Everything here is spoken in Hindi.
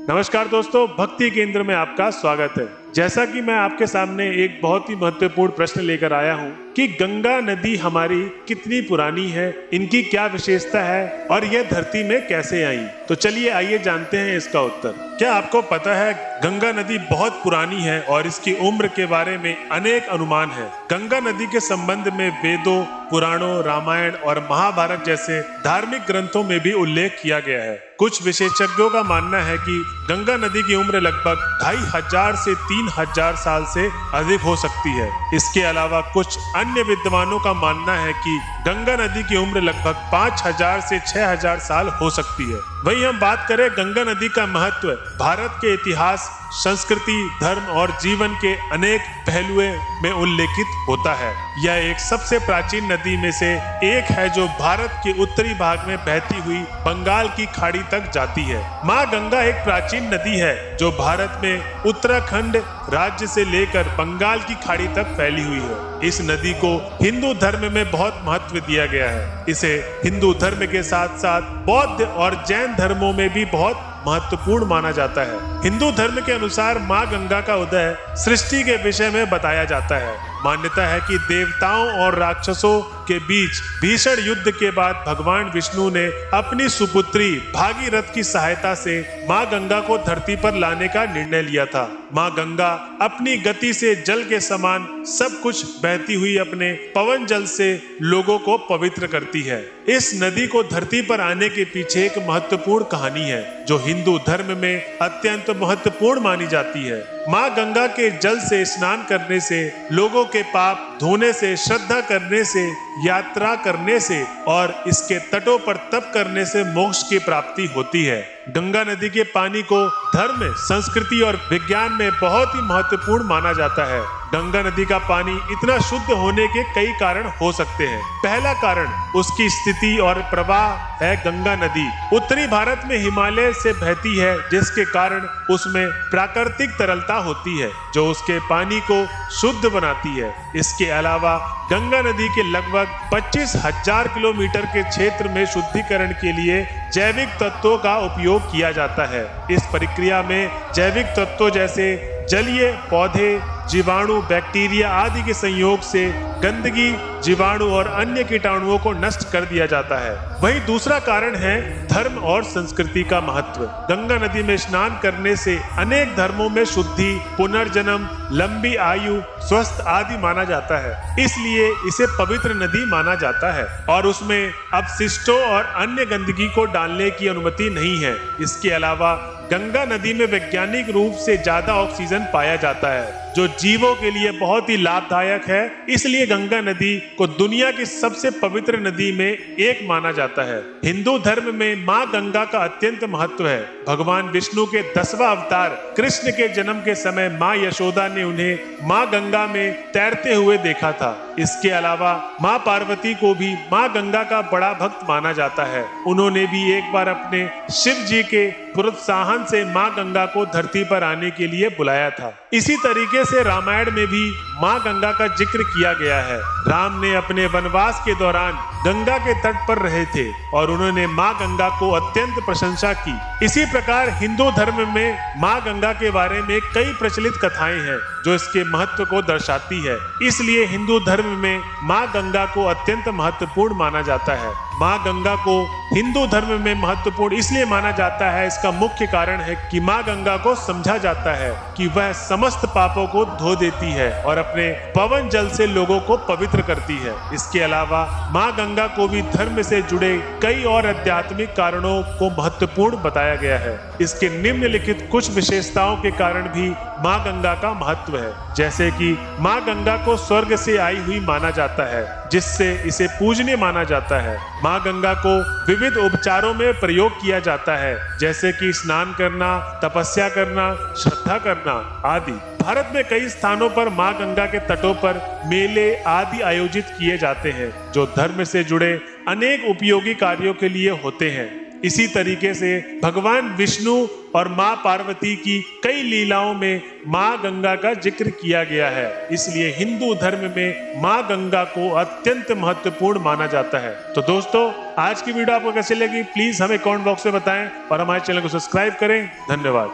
नमस्कार दोस्तों, भक्ति केंद्र में आपका स्वागत है। जैसा कि मैं आपके सामने एक बहुत ही महत्वपूर्ण प्रश्न लेकर आया हूं कि गंगा नदी हमारी कितनी पुरानी है, इनकी क्या विशेषता है और यह धरती में कैसे आई। तो चलिए आइए जानते हैं इसका उत्तर। क्या आपको पता है गंगा नदी बहुत पुरानी है और इसकी उम्र के बारे में अनेक अनुमान है। गंगा नदी के संबंध में वेदों, पुराणों, रामायण और महाभारत जैसे धार्मिक ग्रंथों में भी उल्लेख किया गया है। कुछ विशेषज्ञों का मानना है कि गंगा नदी की उम्र लगभग 2500 से 3000 साल से अधिक हो सकती है। इसके अलावा कुछ अन्य विद्वानों का मानना है कि गंगा नदी की उम्र लगभग 5000 से 6000 साल हो सकती है। वहीं हम बात करें गंगा नदी का महत्व भारत के इतिहास, संस्कृति, धर्म और जीवन के अनेक पहलुओं में उल्लेखित होता है। यह एक सबसे प्राचीन नदी में से एक है जो भारत के उत्तरी भाग में बहती हुई बंगाल की खाड़ी तक जाती है। माँ गंगा एक प्राचीन नदी है जो भारत में उत्तराखंड राज्य से लेकर बंगाल की खाड़ी तक फैली हुई है। इस नदी को हिंदू धर्म में बहुत महत्व दिया गया है। इसे हिंदू धर्म के साथ साथ बौद्ध और जैन धर्मों में भी बहुत महत्वपूर्ण माना जाता है। हिंदू धर्म के अनुसार माँ गंगा का उदय सृष्टि के विषय में बताया जाता है। मान्यता है कि देवताओं और राक्षसों के बीच भीषण युद्ध के बाद भगवान विष्णु ने अपनी सुपुत्री भागीरथ की सहायता से माँ गंगा को धरती पर लाने का निर्णय लिया था। माँ गंगा अपनी गति से जल के समान सब कुछ बहती हुई अपने पवन जल से लोगों को पवित्र करती है। इस नदी को धरती पर आने के पीछे एक महत्वपूर्ण कहानी है जो हिंदू धर्म में अत्यंत महत्वपूर्ण मानी जाती है। माँ गंगा के जल से स्नान करने से, लोगों के पाप धोने से, श्रद्धा करने से, यात्रा करने से और इसके तटों पर तप करने से मोक्ष की प्राप्ति होती है। गंगा नदी के पानी को धर्म, संस्कृति और विज्ञान में बहुत ही महत्वपूर्ण माना जाता है। गंगा नदी का पानी इतना शुद्ध होने के कई कारण हो सकते हैं। पहला कारण उसकी स्थिति और प्रवाह है। गंगा नदी उत्तरी भारत में हिमालय से बहती है, जिसके कारण उसमें प्राकृतिक तरलता होती है जो उसके पानी को शुद्ध बनाती है। इसके अलावा गंगा नदी के लगभग 25,000 किलोमीटर के क्षेत्र में शुद्धिकरण के लिए जैविक तत्वों का उपयोग किया जाता है। इस प्रक्रिया में जैविक तत्वों जैसे जलीय पौधे, जीवाणु, बैक्टीरिया आदि के संयोग से गंदगी, जीवाणु और अन्य कीटाणुओं को नष्ट कर दिया जाता है। वहीं दूसरा कारण है धर्म और संस्कृति का महत्व। गंगा नदी में स्नान करने से अनेक धर्मों में शुद्धि, पुनर्जन्म, लंबी आयु, स्वस्थ आदि माना जाता है। इसलिए इसे पवित्र नदी माना जाता है और उसमें अपशिष्टों और अन्य गंदगी को डालने की अनुमति नहीं है। इसके अलावा गंगा नदी में वैज्ञानिक रूप से ज्यादा ऑक्सीजन पाया जाता है जो जीवों के लिए बहुत ही लाभदायक है। इसलिए गंगा नदी को दुनिया की सबसे पवित्र नदी में एक माना जाता है। हिंदू धर्म में माँ गंगा का अत्यंत महत्व है। भगवान विष्णु के 10वां अवतार कृष्ण के जन्म के समय माँ यशोदा ने उन्हें माँ गंगा में तैरते हुए देखा था। इसके अलावा माँ पार्वती को भी माँ गंगा का बड़ा भक्त माना जाता है। उन्होंने भी एक बार अपने शिव जी के प्रोत्साहन से माँ गंगा को धरती पर आने के लिए बुलाया था। इसी तरीके से रामायण में भी माँ गंगा का जिक्र किया गया है। राम ने अपने वनवास के दौरान गंगा के तट पर रहे थे और उन्होंने माँ गंगा को अत्यंत प्रशंसा की। इसी प्रकार हिंदू धर्म में माँ गंगा के बारे में कई प्रचलित कथाएं हैं जो इसके महत्व को दर्शाती है। इसलिए हिंदू धर्म में माँ गंगा को अत्यंत महत्वपूर्ण माना जाता है। माँ गंगा को हिंदू धर्म में महत्वपूर्ण इसलिए माना जाता है, इसका मुख्य कारण है कि माँ गंगा को समझा जाता है कि वह समस्त पापों को धो देती है और अपने पवन जल से लोगों को पवित्र करती है। इसके अलावा माँ गंगा को भी धर्म से जुड़े कई और आध्यात्मिक कारणों को महत्वपूर्ण बताया गया है। इसके निम्नलिखित कुछ विशेषताओं के कारण भी माँ गंगा का महत्व है, जैसे कि माँ गंगा को स्वर्ग से आई हुई माना जाता है, जिससे इसे पूजनीय माना जाता है। माँ गंगा को विविध उपचारों में प्रयोग किया जाता है, जैसे कि स्नान करना, तपस्या करना, श्रद्धा करना आदि। भारत में कई स्थानों पर माँ गंगा के तटों पर मेले आदि आयोजित किए जाते हैं जो धर्म से जुड़े अनेक उपयोगी कार्यों के लिए होते हैं। इसी तरीके से भगवान विष्णु और माँ पार्वती की कई लीलाओं में माँ गंगा का जिक्र किया गया है। इसलिए हिंदू धर्म में माँ गंगा को अत्यंत महत्वपूर्ण माना जाता है। तो दोस्तों, आज की वीडियो आपको कैसी लगी प्लीज हमें कमेंट बॉक्स में बताएं और हमारे चैनल को सब्सक्राइब करें। धन्यवाद।